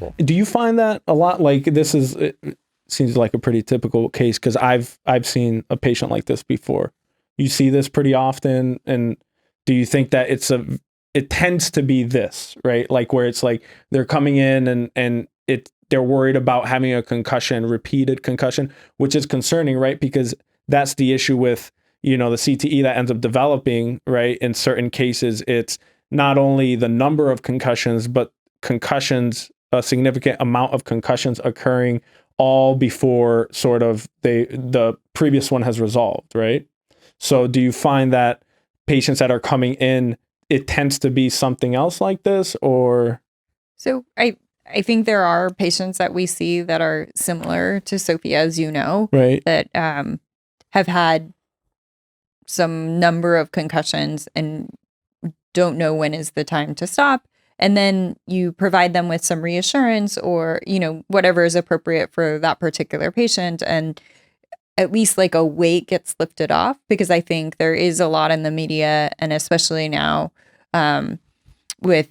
possible. Do you find that a lot? Like it seems like a pretty typical case because I've seen a patient like this before. You see this pretty often, and do you think that it tends to be this, right? Like where it's like they're coming in and they're worried about having a concussion, repeated concussion, which is concerning, right? Because that's the issue with, the CTE that ends up developing, right? In certain cases, it's not only the number of concussions, but concussions, a significant amount of concussions occurring all before sort of the previous one has resolved, right? So do you find that patients that are coming in, it tends to be something else like this, or? So I think there are patients that we see that are similar to Sophia, as you know, right, that have had some number of concussions and don't know when is the time to stop. And then you provide them with some reassurance or, whatever is appropriate for that particular patient. And at least like a weight gets lifted off, because I think there is a lot in the media, and especially now with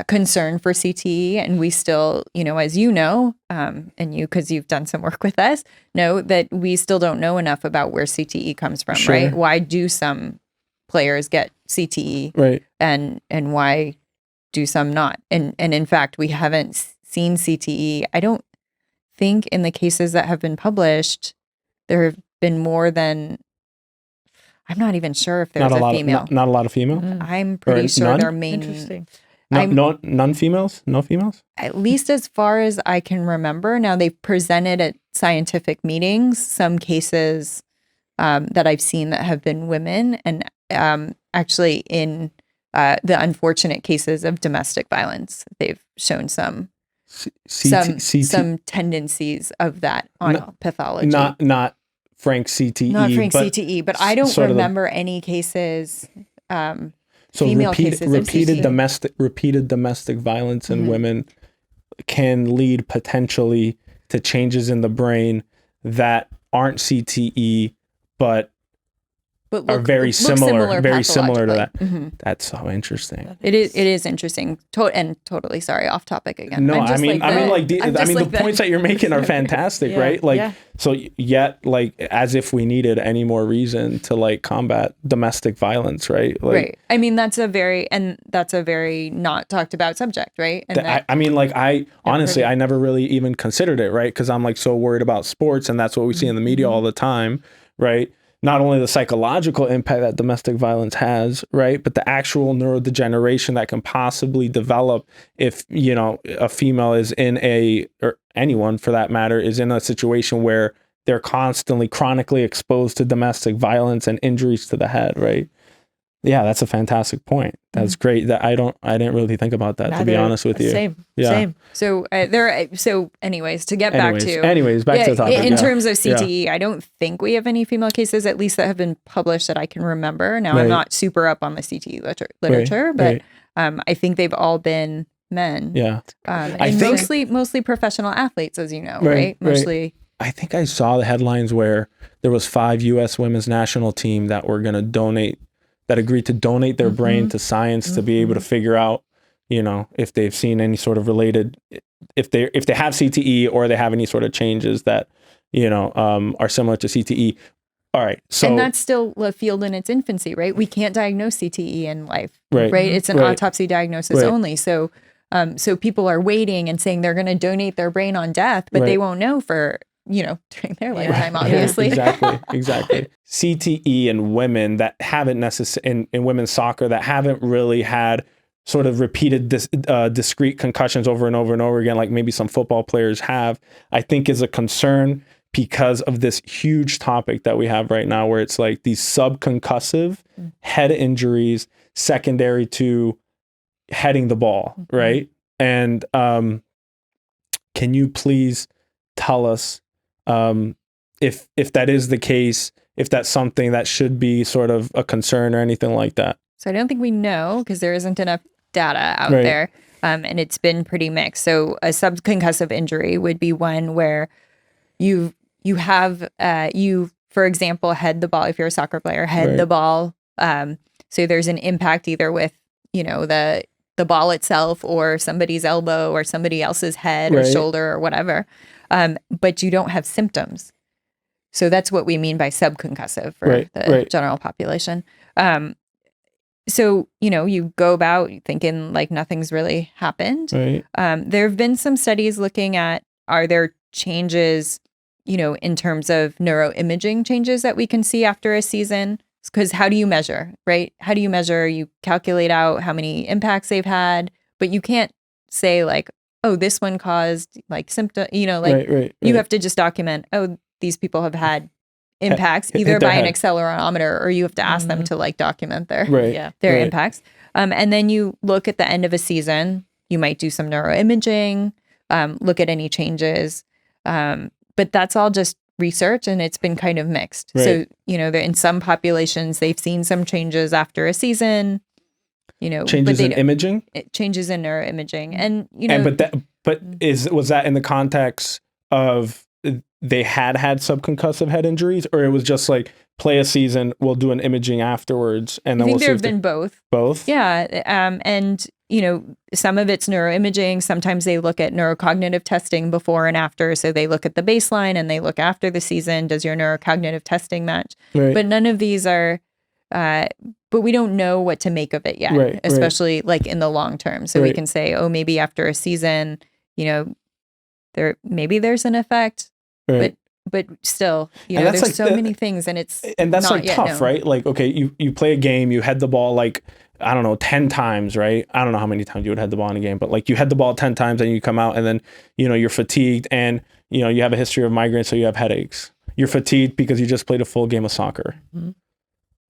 concern for CTE. And we still, as you know, and you, because you've done some work with us, know that we still don't know enough about where CTE comes from, Sure. right? Why do some players get CTE? Right. And why do some not? And in fact, we haven't seen CTE. I don't think in the cases that have been published, there have been more than, I'm not even sure if there's a female. Not a lot of female? I'm pretty sure none? they're main. Interesting. None females? No females? At least as far as I can remember. Now, they've presented at scientific meetings some cases that I've seen that have been women, and actually in the unfortunate cases of domestic violence, they've shown some tendencies of that on pathology. Not frank CTE. Not frank CTE, but I don't remember any cases. So female cases repeated domestic violence in women can lead potentially to changes in the brain that aren't CTE, but are very similar to that. Mm-hmm. That's so interesting. It is interesting. And totally sorry, off topic again. No, the points that you're making are fantastic, right? Like, so yet, like, as if we needed any more reason to like combat domestic violence, right? Like, right. I mean, that's a very not talked about subject, right? And honestly, I never really even considered it, right? Because I'm like so worried about sports, and that's what we see in the media all the time, right? Not only the psychological impact that domestic violence has, right, but the actual neurodegeneration that can possibly develop if, a female is or anyone for that matter, is in a situation where they're constantly chronically exposed to domestic violence and injuries to the head, right? Yeah, that's a fantastic point. That's great. That I didn't really think about that, to be honest with you. Same. So anyways, to get back to the topic. In terms of CTE, I don't think we have any female cases, at least that have been published that I can remember. Now, I'm not super up on the CTE literature, but I think they've all been men. Yeah. I think mostly professional athletes, as you know, right? Mostly. I think I saw the headlines where there was 5 U.S. women's national team that were going to agreed to donate their brain to science to be able to figure out, if they've seen any sort of related, if they have CTE or they have any sort of changes that, are similar to CTE. All right. So, and that's still a field in its infancy, right? We can't diagnose CTE in life, right? It's an autopsy diagnosis only. So, so people are waiting and saying they're going to donate their brain on death, but they won't know for, during their lifetime, obviously. Exactly. CTE in women that haven't necessarily, in women's soccer, that haven't really had sort of repeated discrete concussions over and over and over again, like maybe some football players have, I think is a concern because of this huge topic that we have right now, where it's like these subconcussive head injuries secondary to heading the ball, right? And can you please tell us if that is the case, if that's something that should be sort of a concern or anything like that? So I don't think we know, because there isn't enough data out there, and it's been pretty mixed. So a subconcussive injury would be one where you have for example, head the ball. If you're a soccer player, head the ball. So there's an impact either with the the ball itself or somebody's elbow or somebody else's head or Right. shoulder or whatever. But you don't have symptoms. So that's what we mean by subconcussive for Right, the right. general population. So, you go about thinking like nothing's really happened. Right. There have been some studies looking at, are there changes, in terms of neuroimaging changes that we can see after a season? Because how do you measure, right? How do you measure? You calculate out how many impacts they've had, but you can't say like, oh, this one caused like symptom, Right. you have to just document, oh, these people have had impacts hit either their by an head. accelerometer, or you have to ask them to like document their Right. Yeah. their Right. impacts. And then you look at the end of a season, you might do some neuroimaging, look at any changes. But that's all just research, and it's been kind of mixed. Right. So, in some populations, they've seen some changes after a season, Changes but in imaging. changes in neuroimaging. And, Was that in the context of they had subconcussive head injuries, or it was just like play a season, we'll do an imaging afterwards, and I then think we'll there see have if they- been both. both? Yeah. And, some of it's neuroimaging. Sometimes they look at neurocognitive testing before and after. So they look at the baseline and they look after the season. Does your neurocognitive testing match? Right. But none of these are, but we don't know what to make of it yet, Right, especially like in the long term. So we Right. can say, oh, maybe after a season, there's an effect, Right. but still, And that's there's like so many things, and that's not like yet tough, known. Right? Like, okay, you play a game, you head the ball like, I don't know, 10 times, right? I don't know how many times you would head the ball in a game, but like you head the ball 10 times and you come out and then, you're fatigued and, you have a history of migraines, so you have headaches. You're fatigued because you just played a full game of soccer,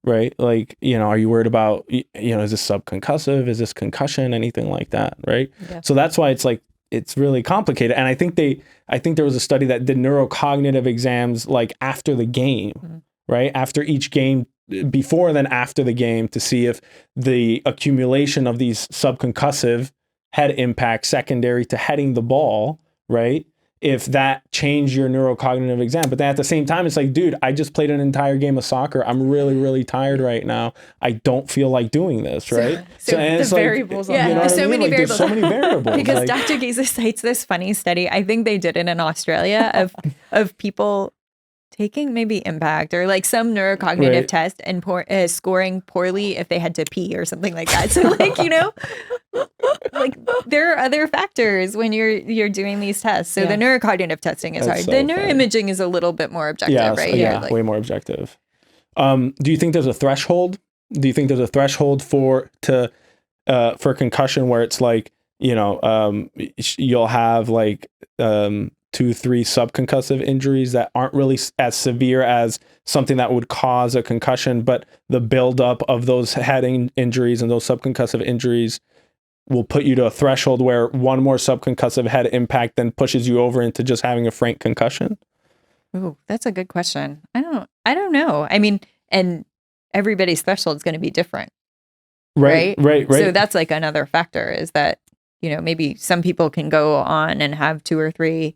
right? Like, are you worried about, is this subconcussive? Is this concussion? Anything like that, right? Yeah. So that's why it's like, it's really complicated. And I think there was a study that did neurocognitive exams like after the game, right? After each game, before and then after the game, to see if the accumulation of these subconcussive head impacts secondary to heading the ball, right? If that changed your neurocognitive exam. But then at the same time, it's like, dude, I just played an entire game of soccer. I'm really, really tired right now. I don't feel like doing this, right? So and the it's like, variables on Yeah, that. there's so many Like, there's so many variables. because like, Dr. Giza cites this funny study. I think they did it in Australia of people taking maybe impact or like some neurocognitive Right. test and scoring poorly if they had to pee or something like that. So like, like there are other factors when you're doing these tests. So Yeah. the neurocognitive testing is That's hard. so the funny. neuroimaging is a little bit more objective, right? Like, way more objective. Do you think there's a threshold? Do you think there's a threshold for concussion where it's like, you'll have like 2-3 subconcussive injuries that aren't really as severe as something that would cause a concussion, but the buildup of those head injuries and those subconcussive injuries will put you to a threshold where one more subconcussive head impact then pushes you over into just having a frank concussion? ooh, that's a good question. I don't know. I mean, and everybody's threshold is going to be different. Right. So that's like another factor is that, maybe some people can go on and have 2 or 3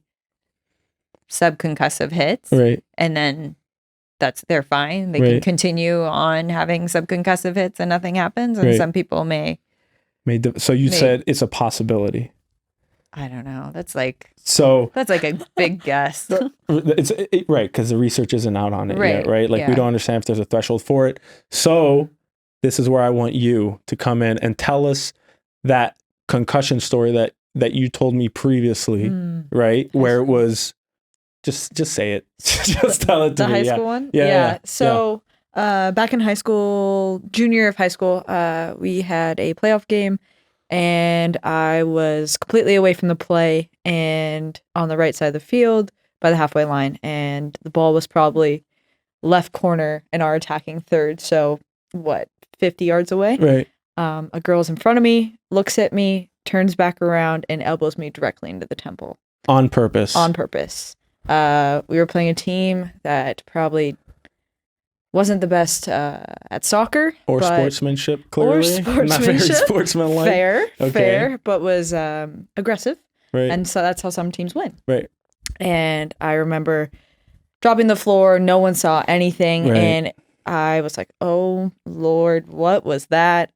subconcussive hits. Right. And then they're fine. They Right. can continue on having subconcussive hits and nothing happens. And Right. some people So you said it's a possibility. I don't know. That's like So a big guess. it's right, because the research isn't out on it yet, right? Like we yeah. don't understand if there's a threshold for it. So this is where I want you to come in and tell us that concussion story that you told me previously, right? Where it was just say it. Just tell it to The me. high Yeah. school one? Yeah. So back in high school, junior year of high school, we had a playoff game and I was completely away from the play and on the right side of the field by the halfway line. And the ball was probably left corner in our attacking third. So 50 yards away? Right. A girl's in front of me, looks at me, turns back around and elbows me directly into the temple. On purpose. On purpose. We were playing a team that probably wasn't the best at soccer. Or but- sportsmanship, clearly. Or Not very sportsmanship. sportsmanlike. Okay. Fair, but was aggressive. Right. And so that's how some teams win. Right. And I remember dropping the floor. No one saw anything. Right. And I was like, oh, Lord, what was that?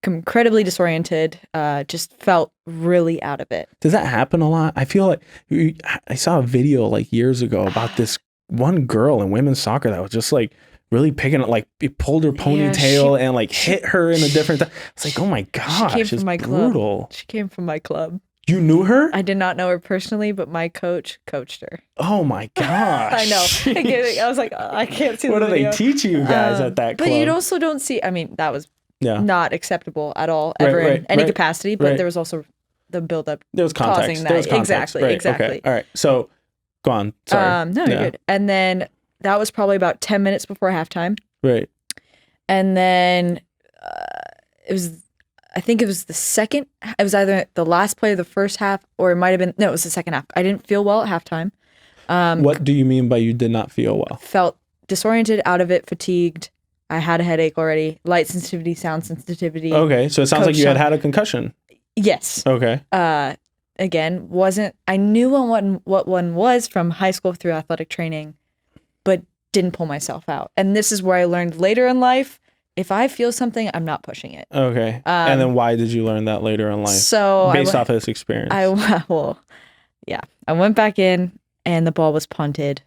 incredibly disoriented, just felt really out of it. Does that happen a lot? I feel like I saw a video like years ago about this one girl in women's soccer that was just like really picking it, like it pulled her ponytail and like hit her in a different it's like, oh my gosh, she came from my club. Brutal. She came from my club. You knew her? I did not know her personally, but my coach coached her. Oh my gosh. I know. I was like, I can't see what the do video. they teach you guys at that club? But you also don't see, I mean, that was not acceptable at all, ever in any capacity, but there was also the buildup. There was context. Causing that. There was context. Exactly. Okay. All right. So go on. Sorry. No, you're good. And then that was probably about 10 minutes before halftime. Right. And then I think it was the second, it was either the last play of the first half, or it might have been, no, it was the second half. I didn't feel well at halftime. What do you mean by you did not feel well? Felt disoriented, out of it, fatigued. I had a headache already. Light sensitivity, sound sensitivity. Okay, so it sounds like you had a concussion. Yes. Okay. Again, I knew what one was from high school through athletic training, but didn't pull myself out. And this is where I learned later in life, if I feel something, I'm not pushing it. Okay. And then why did you learn that later in life? So based off of this experience. I went back in and the ball was punted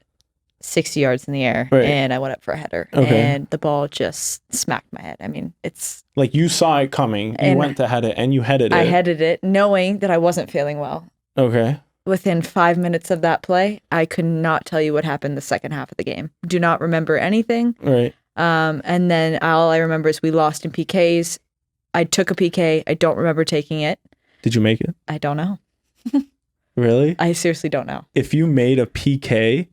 60 yards in the air, and I went up for a header, and the ball just smacked my head. I mean, it's like you saw it coming, you went to head it, and you headed it. I headed it knowing that I wasn't feeling well. Okay. Within 5 minutes of that play, I could not tell you what happened the second half of the game. Do not remember anything. Right. And then all I remember is we lost in PKs. I took a PK. I don't remember taking it. Did you make it? I don't know. Really? I seriously don't know. If you made a PK,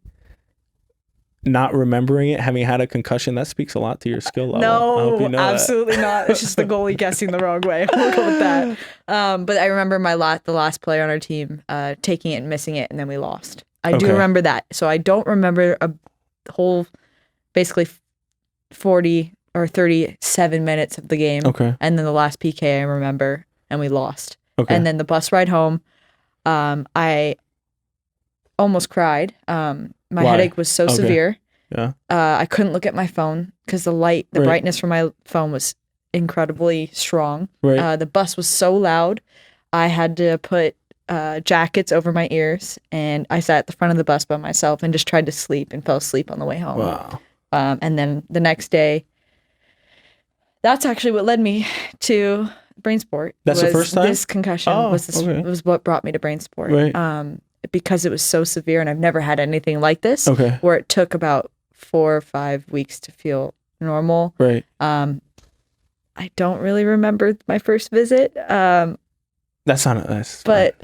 not remembering it, having had a concussion, that speaks a lot to your skill level. No, you know absolutely not. It's just the goalie guessing the wrong way. We'll go with that. But I remember the last player on our team taking it and missing it, and then we lost. I do remember that. So I don't remember a whole, basically 40 or 37 minutes of the game. Okay. And then the last PK I remember, and we lost. Okay. And then the bus ride home, I almost cried. My headache was so severe. Yeah. I couldn't look at my phone because the brightness from my phone was incredibly strong. Right. The bus was so loud. I had to put jackets over my ears, and I sat at the front of the bus by myself and just tried to sleep and fell asleep on the way home. Wow. And then the next day, that's actually what led me to BrainSPORT. That's the first time? This concussion was what brought me to BrainSPORT. Right. Because it was so severe, and I've never had anything like this, where it took about 4 or 5 weeks to feel normal. Right. I don't really remember my first visit. That's not nice. But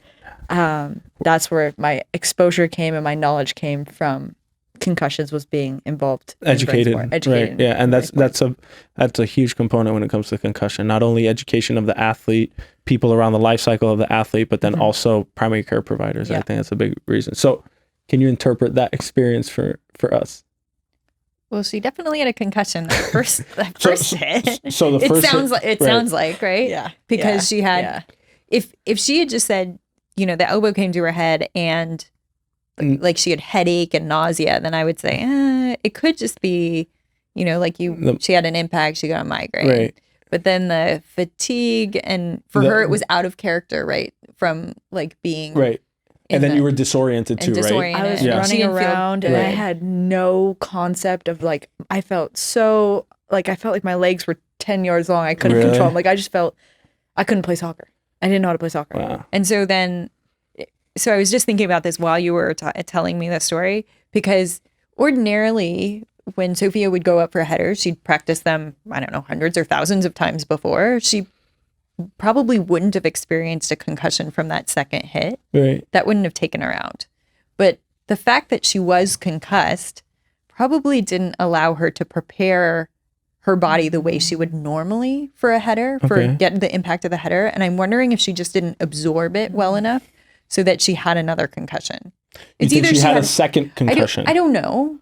that's where my exposure came and my knowledge came from. Concussions was being involved. Educated. Right. Yeah. And that's a huge component when it comes to concussion. Not only education of the athlete, people around the life cycle of the athlete, but then also primary care providers. Yeah. I think that's a big reason. So can you interpret that experience for us? Well, she definitely had a concussion that first hit. So the first sounds like, right? Yeah. Because she had if she had just said, the elbow came to her head and like she had headache and nausea, then I would say, it could just be, she had an impact, she got a migraine. Right. But then the fatigue, and for her, it was out of character, right? From like being. Right. And then you were disoriented too, right? I was running around and I had no concept of I felt like my legs were 10 yards long. I couldn't control them. I just felt I couldn't play soccer. I didn't know how to play soccer. Wow. And so I was just thinking about this while you were telling me the story, because ordinarily when Sofia would go up for headers, she'd practice them, I don't know, hundreds or thousands of times before. She probably wouldn't have experienced a concussion from that second hit. Right. That wouldn't have taken her out. But the fact that she was concussed probably didn't allow her to prepare her body the way she would normally for a header, for getting the impact of the header. And I'm wondering if she just didn't absorb it well enough so that she had another concussion. You think she had a second concussion? I don't know.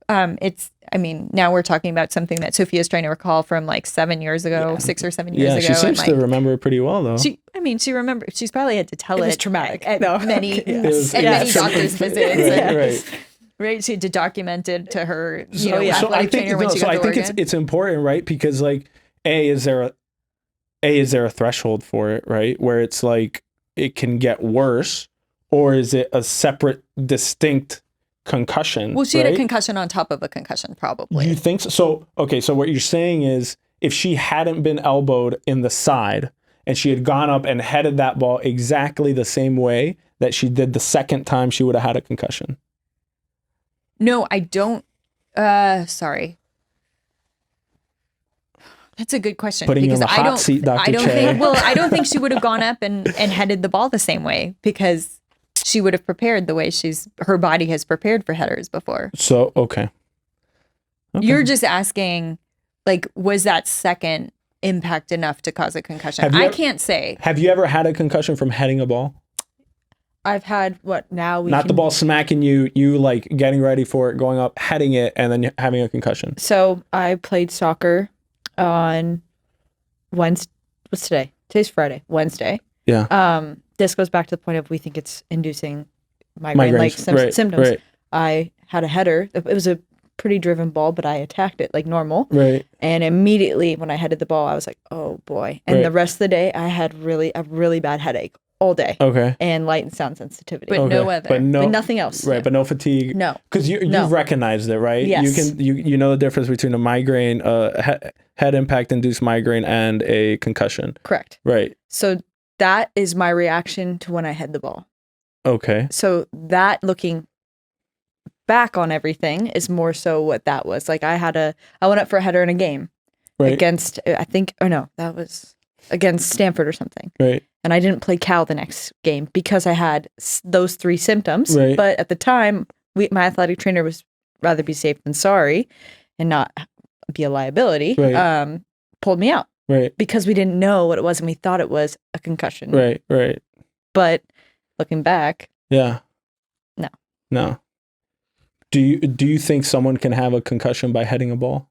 Now we're talking about something that Sofia's trying to recall from 7 years ago, 6 or 7 years ago. Yeah, she seems to remember it pretty well, though. She remembers. She's probably had to tell it. It was traumatic. At many doctor's visits. Right. She had to document it to her, athletic trainer when she got to Oregon. It's important, right? Because is there is there a threshold for it, right? Where it's like it can get worse, or is it a separate, distinct concussion? Well, she had a right? concussion on top of a concussion, probably. You think so? So, okay, so what you're saying is if she hadn't been elbowed in the side and she had gone up and headed that ball exactly the same way that she did the second time, she would have had a concussion. No, I don't. Sorry. That's a good question. Putting you because on the I hot don't, seat, Dr. I don't Choe. think. Well, I don't think she would have gone up and headed the ball the same way, because she would have prepared the way her body has prepared for headers before. So, okay. You're just asking, like, was that second impact enough to cause a concussion? I can't say. Have you ever had a concussion from heading a ball? I've had Not the ball smacking you like getting ready for it, going up, heading it, and then having a concussion. So I played soccer on Wednesday. What's today? Today's Friday. Wednesday. Yeah. This goes back to the point of we think it's inducing migraine-like symptoms. Right. I had a header. It was a pretty driven ball, but I attacked it like normal. Right. And immediately when I headed the ball, I was like, oh boy. And the rest of the day, I had a really bad headache all day. Okay. And light and sound sensitivity. But no other. But nothing else. Right. But no fatigue. No. Because you've recognized it, right? Yes. You know the difference between a migraine, head impact induced migraine, and a concussion. Correct. Right. So that is my reaction to when I head the ball. Okay. So that, looking back on everything, is more so what that was. Like I went up for a header in a game against, I think, that was against Stanford or something. Right. And I didn't play Cal the next game because I had those three symptoms. Right. But at the time, my athletic trainer was rather be safe than sorry and not be a liability. Right. Pulled me out. Right. Because we didn't know what it was and we thought it was a concussion. Right. Right. But looking back. Yeah. No. Do you think someone can have a concussion by heading a ball?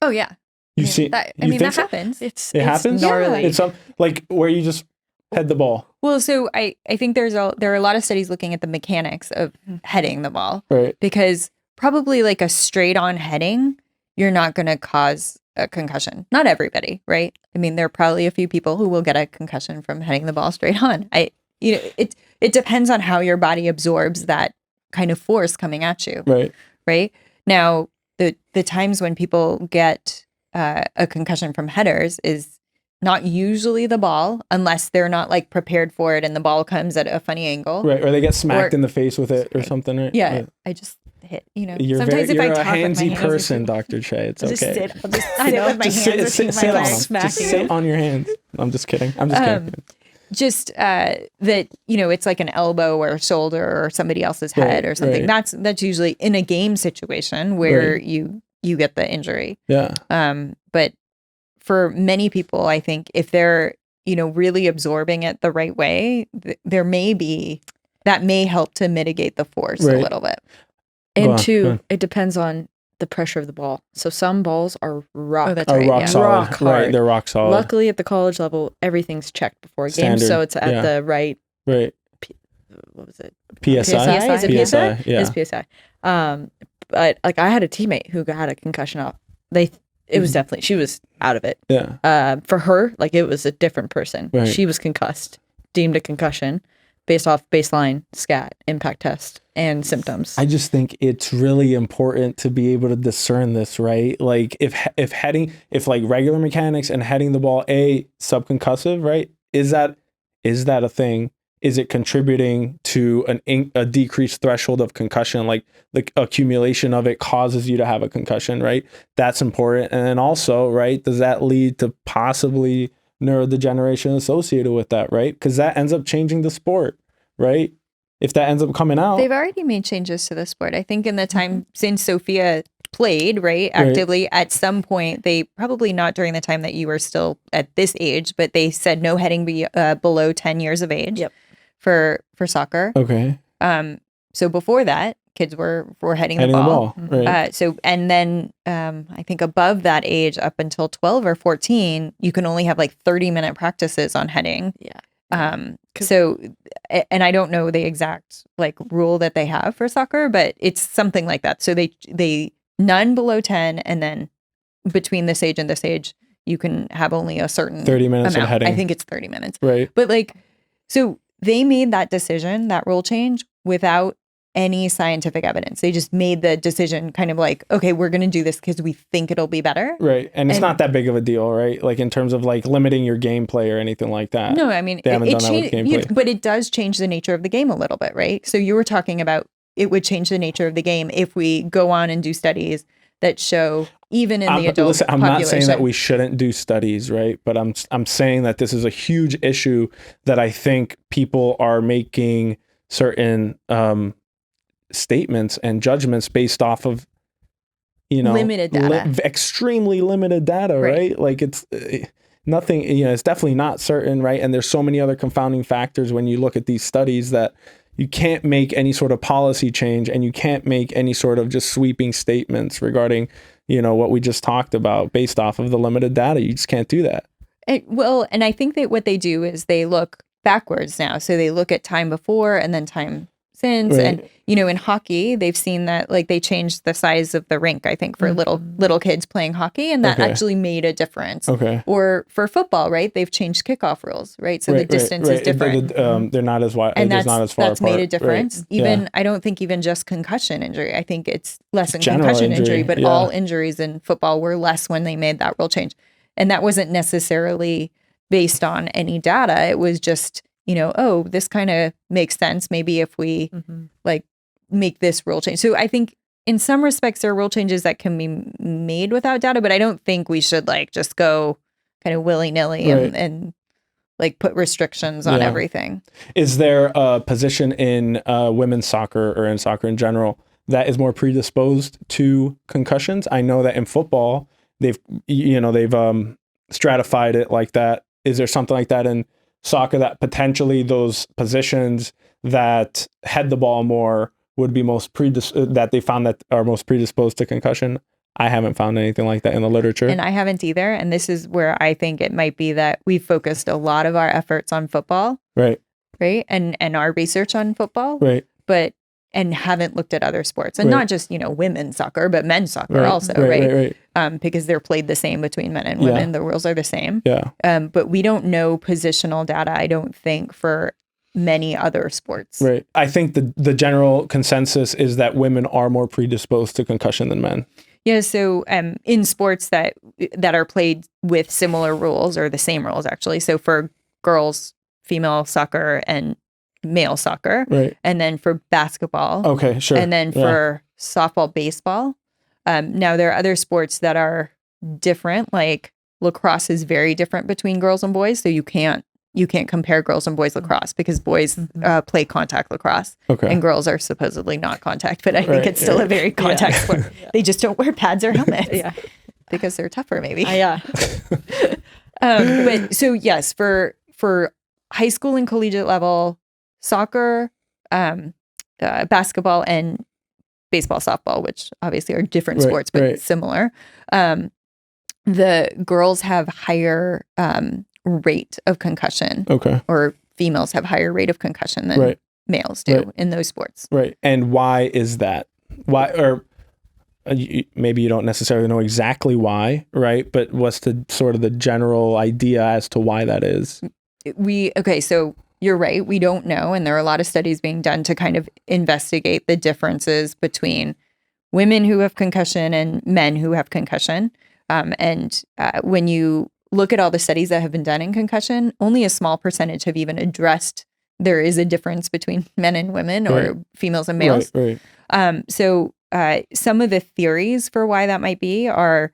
Oh, yeah. You see, that happens. It happens. Gnarly. It's like where you just head the ball. Well, so I think there are a lot of studies looking at the mechanics of heading the ball. Right. Because probably like a straight on heading, you're not going to cause a concussion. Not everybody, right? I mean, there are probably a few people who will get a concussion from heading the ball straight on. It depends on how your body absorbs that kind of force coming at you. Right. Right. Now, the times when people get a concussion from headers is not usually the ball, unless they're not like prepared for it and the ball comes at a funny angle. Right. Or they get smacked in the face with it or something. Right. Yeah. Right. I just hit, You're sometimes you're if I a talk with my handsy hands, person, Dr. Choe. It's okay. I'll just I know, with my Just hands sit between my on legs. them. Just sit on your hands. I'm just kidding. I'm just kidding. Just that it's like an elbow or a shoulder or somebody else's head or something. Right. That's usually in a game situation where you get the injury. Yeah. But for many people, I think if they're really absorbing it the right way, there may be that may help to mitigate the force a little bit. And it depends on the pressure of the ball. So some balls are rock. Oh, that's right. rock solid. Rock hard. Right. They're rock solid. Luckily, at the college level, everyth's checked before a game, Standard. so it's at the right. Right. What was it? PSI. Is it PSI? Yeah. It's PSI. But like I had a teammate who had a concussion off. It was definitely, she was out of it. Yeah. For her, like it was a different person. Right. She was concussed, deemed a concussion, based off baseline SCAT impact test and symptoms. I just think it's really important to be able to discern this, right? Like if like regular mechanics and heading the ball, subconcussive, right? Is that a thing? Is it contributing to a decreased threshold of concussion? Like the accumulation of it causes you to have a concussion, right? That's important. And then also, right, does that lead to possibly neurodegeneration associated with that, right? Because that ends up changing the sport, right? If that ends up coming out. They've already made changes to the sport. I think in the time since Sofia played, right, actively, at some point, they probably not during the time that you were still at this age, but they said no heading below 10 years of age. Yep. For soccer. Okay. So before that, kids were heading the ball. Right. And then I think above that age, up until 12 or 14, you can only have like 30-minute practices on heading. Yeah. So, and I don't know the exact like rule that they have for soccer, but it's something like that. So they none below 10, and then between this age and this age, you can have only a certain 30 minutes amount. of heading. I think it's 30 minutes. Right. But like, so they made that decision, that rule change, without any scientific evidence. They just made the decision kind of like, okay, we're going to do this because we think it'll be better. Right. And it's not that big of a deal, right? Like in terms of like limiting your gameplay or anything like that. No, I mean, They haven't done that with gameplay. but it does change the nature of the game a little bit, right? So you were talking about it would change the nature of the game if we go on and do studies that show even in the adult I'm population. not saying that we shouldn't do studies, right? But I'm saying that this is a huge issue that I think people are making certain statements and judgments based off of, limited data, extremely limited data, right? Like it's nothing, it's definitely not certain, right? And there's so many other confounding factors when you look at these studies that you can't make any sort of policy change, and you can't make any sort of just sweeping statements regarding, what we just talked about based off of the limited data. You just can't do that. And I think that what they do is they look backwards now. So they look at time before and then time since. Right. And, in hockey, they've seen that like they changed the size of the rink, I think, for little kids playing hockey. And that actually made a difference. Okay. Or for football, right? They've changed kickoff rules, right? So the distance is different. They're not as wide. And not as far that's apart. made a difference. Right. Even, I don't think even just concussion injury. I think it's less than General concussion injury, but yeah. all injuries in football were less when they made that rule change. And that wasn't necessarily based on any data. It was just, this kind of makes sense. Maybe if we like make this rule change. So I think in some respects there are rule changes that can be made without data, but I don't think we should like just go kind of willy-nilly and like put restrictions on everything. Is there a position in women's soccer or in soccer in general that is more predisposed to concussions? I know that in football they've stratified it like that. Is there something like that in soccer that potentially those positions that head the ball more would be that they found that are most predisposed to concussion? I haven't found anything like that in the literature. And I haven't either. And this is where I think it might be that we focused a lot of our efforts on football. Right. Right. And our research on football. Right. And haven't looked at other sports, and not just, women's soccer, but men's soccer also. Right. Because they're played the same between men and women. Yeah. The rules are the same. Yeah. But we don't know positional data, I don't think, for many other sports. Right. I think the general consensus is that women are more predisposed to concussion than men. Yeah. So in sports that are played with similar rules, or the same rules actually. So for girls, female soccer and male soccer. Right. And then for basketball. Okay, sure. And then for softball, baseball. Now there are other sports that are different, like lacrosse is very different between girls and boys. So you can't compare girls and boys lacrosse because boys play contact lacrosse, and girls are supposedly not contact, but I think it's still a very contact sport. Yeah. They just don't wear pads or helmets because they're tougher maybe. But so yes, for high school and collegiate level, soccer, basketball, and baseball, softball, which obviously are different sports, but similar. The girls have higher rate of concussion. Or females have higher rate of concussion than males do in those sports. Right. And why is that? Why, or maybe you don't necessarily know exactly why, right? But what's the sort of the general idea as to why that is? So you're right. We don't know. And there are a lot of studies being done to kind of investigate the differences between women who have concussion and men who have concussion. When you look at all the studies that have been done in concussion, only a small percentage have even addressed there is a difference between men and women or females and males. So some of the theories for why that might be are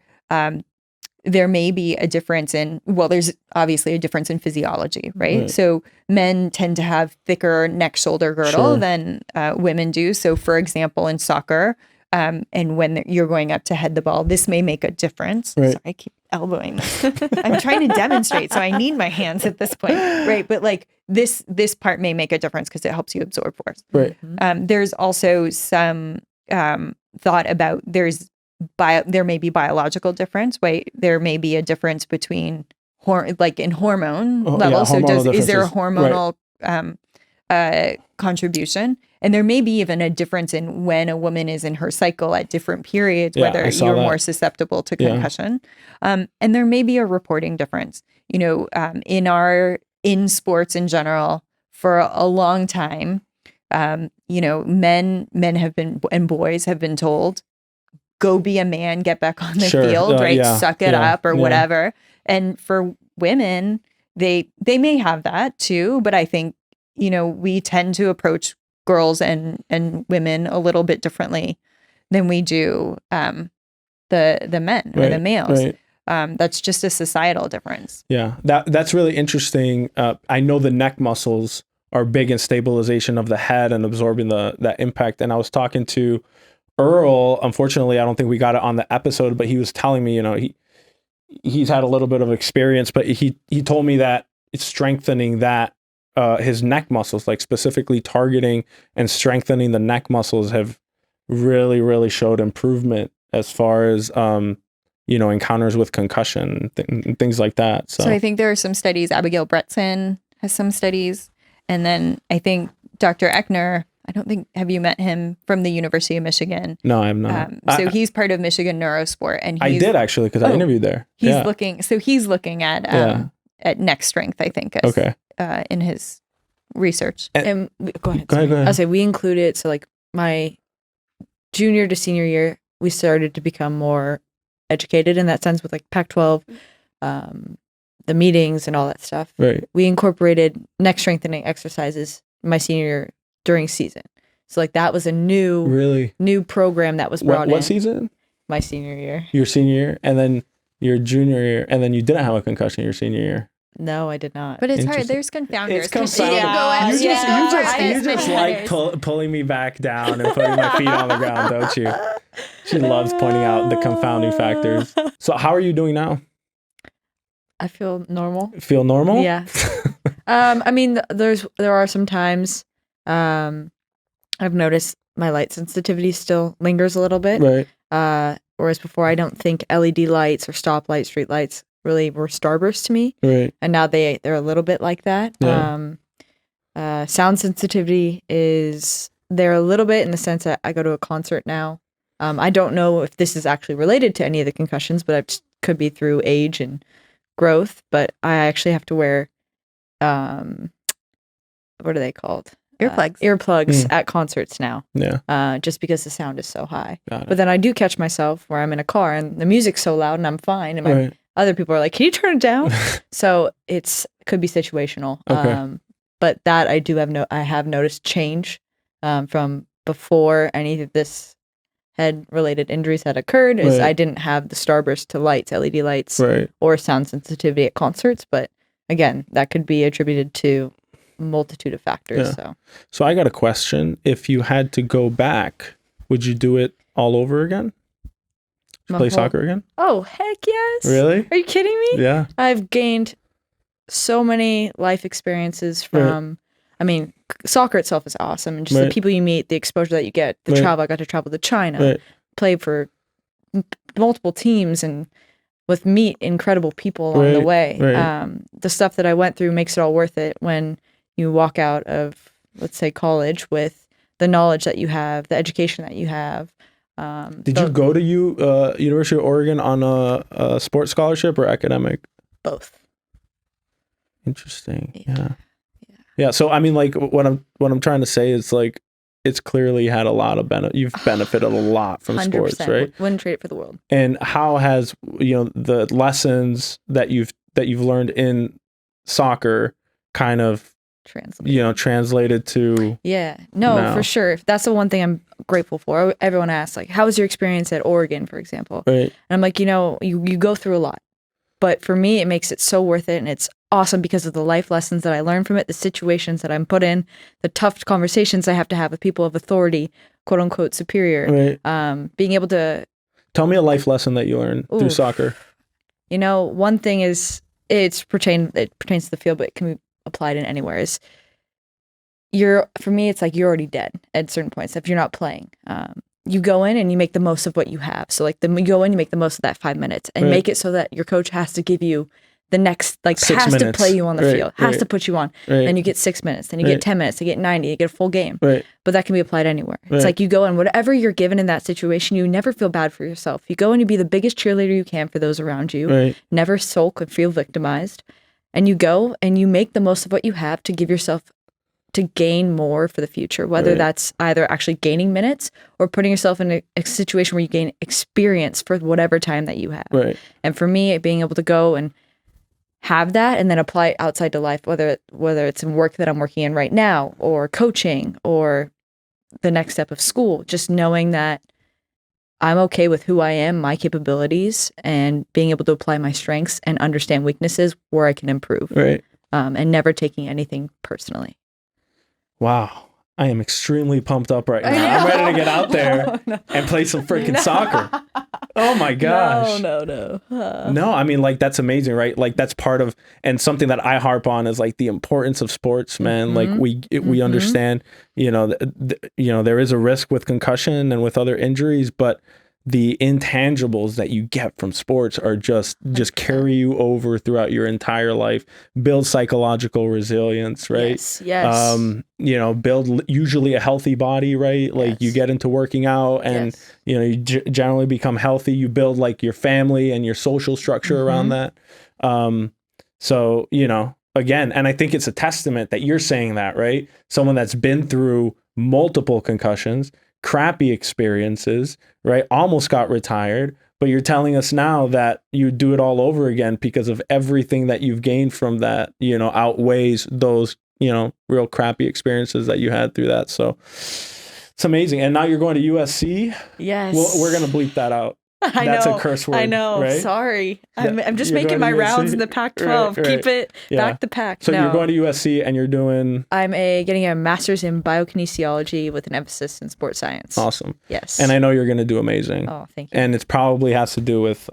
there may be a difference there's obviously a difference in physiology, right? So men tend to have thicker neck shoulder girdle than women do. So for example, in soccer, and when you're going up to head the ball, this may make a difference. Sorry, I keep elbowing this. I'm trying to demonstrate, so I need my hands at this point, right? But like this part may make a difference because it helps you absorb force. There's also some thought about there may be biological difference, right? There may be a difference between in hormone levels. So is there a hormonal contribution? and there may be even a difference in when a woman is in her cycle at different periods, Yeah, whether I saw you're that. more susceptible to Yeah. concussion. And there may be a reporting difference. In sports in general, for a long time, men have been, and boys have been told, go be a man, get back on the Sure. field, right? Yeah, Suck it yeah, up or yeah. whatever. And for women, they may have that too, but I think, we tend to approach girls and women a little bit differently than we do the men or the males. Right. That's just a societal difference. Yeah, that's really interesting. I know the neck muscles are big in stabilization of the head and absorbing that impact. And I was talking to Earl. Unfortunately, I don't think we got it on the episode, but he was telling me, he's had a little bit of experience, but he told me that it's strengthening that his neck muscles, like specifically targeting and strengthening the neck muscles, have really, really showed improvement as far as encounters with concussion and things like that. So I think there are some studies. Abigail Bretson has some studies. And then I think Dr. Eckner, have you met him, from the University of Michigan? No, I have not. He's part of Michigan Neurosport. And I did actually, because I interviewed there. He's looking at neck strength, I think, in his research. And go ahead. Go ahead. I'll say we include it. So like my junior to senior year, we started to become more educated in that sense with like Pac-12, the meetings and all that stuff. Right. We incorporated neck strengthening exercises my senior year during season. So like that was a new program that was brought in. What season? My senior year. Your senior year, and then your junior year, and then you didn't have a concussion your senior year. No, I did not. But it's hard. There's confounders. It's confounders. You just like pulling me back down and putting my feet on the ground, don't you? She loves pointing out the confounding factors. So how are you doing now? I feel normal. Feel normal? Yeah. I mean, there are some times I've noticed my light sensitivity still lingers a little bit. Right. Whereas before, I don't think LED lights or stoplights, street lights really were starbursts to me. Right. And now they're a little bit like that. Yeah. Sound sensitivity is there a little bit in the sense that I go to a concert now. I don't know if this is actually related to any of the concussions, but it could be through age and growth. But I actually have to wear, what are they called? Earplugs at concerts now. Yeah. Just because the sound is so high. Got But then I do catch myself where I'm in a car and the music's so loud and I'm fine. And other people are like, can you turn it down? So could be situational. Okay. But that I have noticed change from before any of this head-related injuries had occurred. Is I didn't have the starburst to lights, LED lights, or sound sensitivity at concerts. But again, that could be attributed to a multitude of factors. Yeah. So I got a question. If you had to go back, would you do it all over again? Play soccer again? Oh, heck yes. Really? Are you kidding me? Yeah. I've gained so many life experiences from, I mean, soccer itself is awesome. And just the people you meet, the exposure that you get, the travel. I got to travel to China, play for multiple teams and meet incredible people along the way. The stuff that I went through makes it all worth it when you walk out of, let's say, college with the knowledge that you have, the education that you have. Did you go to University of Oregon on a sports scholarship or academic? Both. Interesting. Yeah. So I mean, like what I'm trying to say is like it's clearly had a lot of benefit. You've benefited a lot from sports, right? Wouldn't trade it for the world. And how has the lessons that you've learned in soccer kind of translated to now? For sure. That's the one thing I'm grateful for. Everyone asks, like, how was your experience at Oregon, for example? And I'm like, you go through a lot, but for me it makes it so worth it, and it's awesome because of the life lessons that I learned from it, the situations that I'm put in, the tough conversations I have to have with people of authority, quote unquote superior. Being able to tell me a life lesson that you learned through soccer. One thing is it pertains to the field, but it can be applied in anywhere. Is for me, it's like you're already dead at certain points if you're not playing. You go in and you make the most of what you have. So like you go in, you make the most of that 5 minutes and make it so that your coach has to give you the next, like 6 has to minutes. play you on the Right, field, has right. to put you on. Right. Then you get 6 minutes, then you Right. get 10 minutes, you get 90, you get a full game. Right. But that can be applied anywhere. Right. It's like you go and whatever you're given in that situation, you never feel bad for yourself. You go and you be the biggest cheerleader you can for those around you. Right. Never sulk and feel victimized. And you go and you make the most of what you have to give yourself to gain more for the future, whether Right. that's either actually gaining minutes or putting yourself in a situation where you gain experience for whatever time that you have. Right. And for me, being able to go and have that and then apply it outside to life, whether it's in work that I'm working in right now or coaching or the next step of school, just knowing that I'm okay with who I am, my capabilities, and being able to apply my strengths and understand weaknesses where I can improve, Right. and never taking anything personally. Wow. I am extremely pumped up right I now. I'm know. ready to get out there No. and play some freaking soccer. Oh my gosh. No. No, I mean, like, that's amazing, right? Like, that's part of, and something that I harp on is like the importance of sports, man. Like, we understand, there is a risk with concussion and with other injuries, but the intangibles that you get from sports are just carry you over throughout your entire life, build psychological resilience, right? Yes. Build usually a healthy body, right? Like you get into working out and, you generally become healthy. You build like your family and your social structure around that. So, again, and I think it's a testament that you're saying that, right? Someone that's been through multiple concussions, crappy experiences, right? Almost got retired, but you're telling us now that you do it all over again because of everything that you've gained from that, outweighs those, real crappy experiences that you had through that. So it's amazing. And now you're going to USC. Yes. Well, we're going to bleep that out. That's a curse word. I know. Right? Sorry. I'm just You're making going my to rounds USC? in the Pac-12. Right. Keep it Yeah. back to Pac. So No. you're going to USC and you're doing I'm getting a master's in biokinesiology with an emphasis in sports science. awesome. Yes. And I know you're going to do amazing. Oh, thank you. And it probably has to do with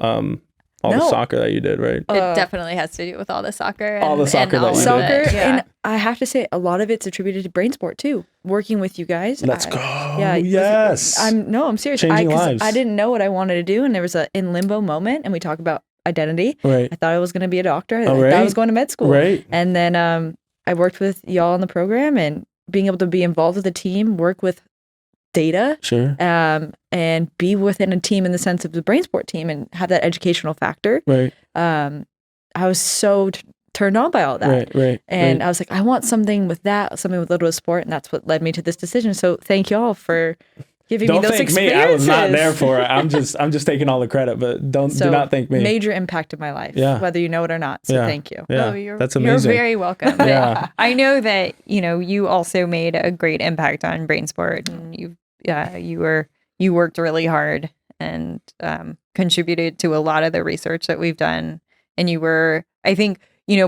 all the soccer that you did, right? It definitely has to do with all the soccer. All the soccer that you did. Soccer, Yeah. and I have to say, a lot of it's attributed to BrainSPOrt too. Working with you guys. Let's go. Yeah. Yes. I'm serious. Changing 'Cause lives. I didn't know what I wanted to do, and there was a in limbo moment, and we talk about identity. Right. I thought I was going to be a doctor. I Oh, thought I right. was going to med school. Right. And then I worked with y'all in the program, and being able to be involved with the team, work with data, Sure. and be within a team in the sense of the BrainSPOrt team and have that educational factor. Right. I was so turned on by all that. Right. And I was like, I want something with that, something with little sport. And that's what led me to this decision. So thank y'all for giving Don't me those thank me. experiences. I was not there for it. I'm just taking all the credit, but do not thank me. Major impact in my life, Yeah. whether you know it or not. So thank you. Yeah. Oh, That's amazing. You're very welcome. Yeah. I know that, you also made a great impact on BrainSPOrt, and you worked really hard and contributed to a lot of the research that we've done. And you were, I think,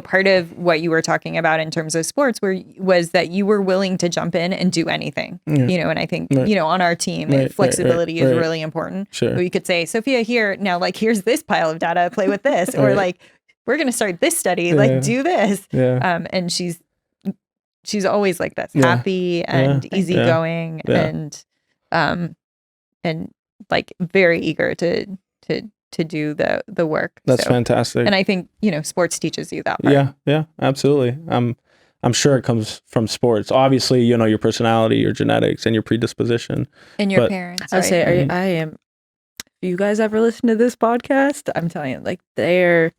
part of what you were talking about in terms of sports was that you were willing to jump in and do anything, and I think, on our team, flexibility is really important. Sure. We could say, Sophia, here, now, like, here's this pile of data, play with this, or like, we're going to start this study, like, do this. Yeah. And she's always like this, happy and easygoing and like very eager to do the work. That's fantastic. And I think, sports teaches you that part. Yeah, absolutely. I'm sure it comes from sports. Obviously, your personality, your genetics, and your predisposition. And your parents. I'll right? say, I am. If you guys ever listen to this podcast, I'm telling you, like, they're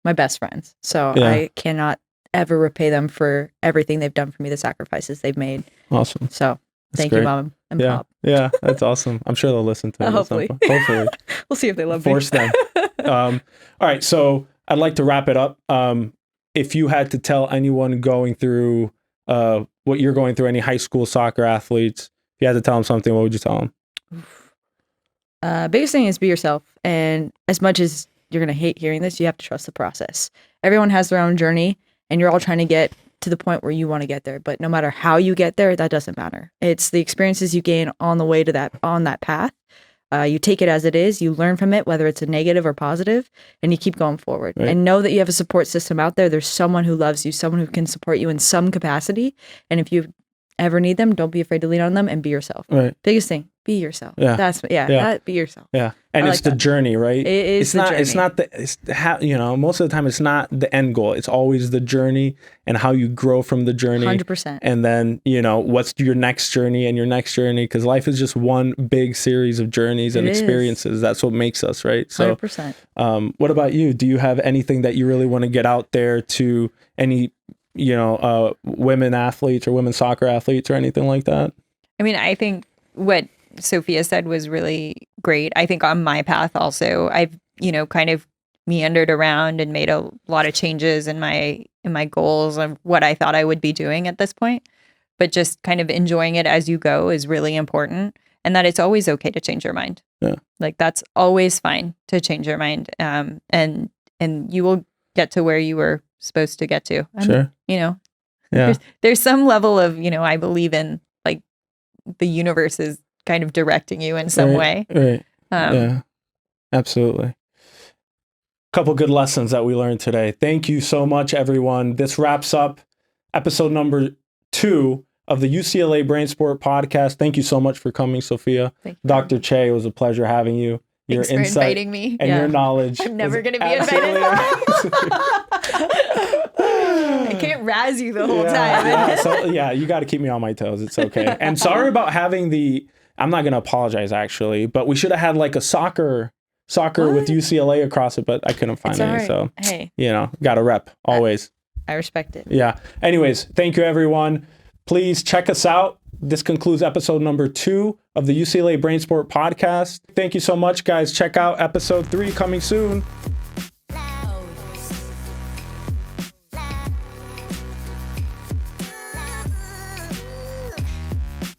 my best friends. So I cannot ever repay them for everything they've done for me, the sacrifices they've made. Awesome. So thank you, Mom and Pop. Yeah, that's awesome. I'm sure they'll listen to it. Hopefully. Hopefully. We'll see if they love Force me. them. All right, so I'd like to wrap it up. If you had to tell anyone going through what you're going through, any high school soccer athletes, if you had to tell them something, what would you tell them? Biggest thing is be yourself. And as much as you're going to hate hearing this, you have to trust the process. Everyone has their own journey, and you're all trying to get to the point where you want to get there. But no matter how you get there, that doesn't matter. It's the experiences you gain on the way to that path. You take it as it is, you learn from it, whether it's a negative or positive, and you keep going forward. Right. And know that you have a support system out there. There's someone who loves you, someone who can support you in some capacity. And if you ever need them, don't be afraid to lean on them and be yourself. Right. Biggest thing, be yourself. Yeah. Be yourself. Yeah. And I it's like the that. journey, right? It is the journey. It's not most of the time it's not the end goal. It's always the journey and how you grow from the journey. 100%. And then, what's your next journey and your next journey? Because life is just one big series of journeys and experiences. That's what makes us, right? So 100%. What about you? Do you have anything that you really want to get out there to any, women athletes or women soccer athletes or anything like that? I mean, I think what Sofia said was really great. I think on my path also, I've, kind of meandered around and made a lot of changes in my goals of what I thought I would be doing at this point. But just kind of enjoying it as you go is really important, and that it's always okay to change your mind. Yeah. Like that's always fine to change your mind. And you will get to where you were supposed to get to. Sure. Yeah. There's some level of, I believe in like the universe is kind of directing you in some way. Right. Yeah, absolutely. Couple good lessons that we learned today. Thank you so much, everyone. This wraps up episode number 2 of the UCLA BrainSPORT podcast. Thank you so much for coming, Sofia. Dr. Choe, it was a pleasure having you. Thanks for inviting me. And your knowledge. I'm never going to be invited. I can't razz you the whole time. So you got to keep me on my toes. It's okay. And sorry about having I'm not going to apologize actually, but we should have had like a soccer with UCLA across it, but I couldn't find any. Right. So, hey, got to rep always. I respect it. Yeah. Anyways, thank you everyone. Please check us out. This concludes episode number 2 of the UCLA BrainSPORT podcast. Thank you so much, guys. Check out episode 3 coming soon.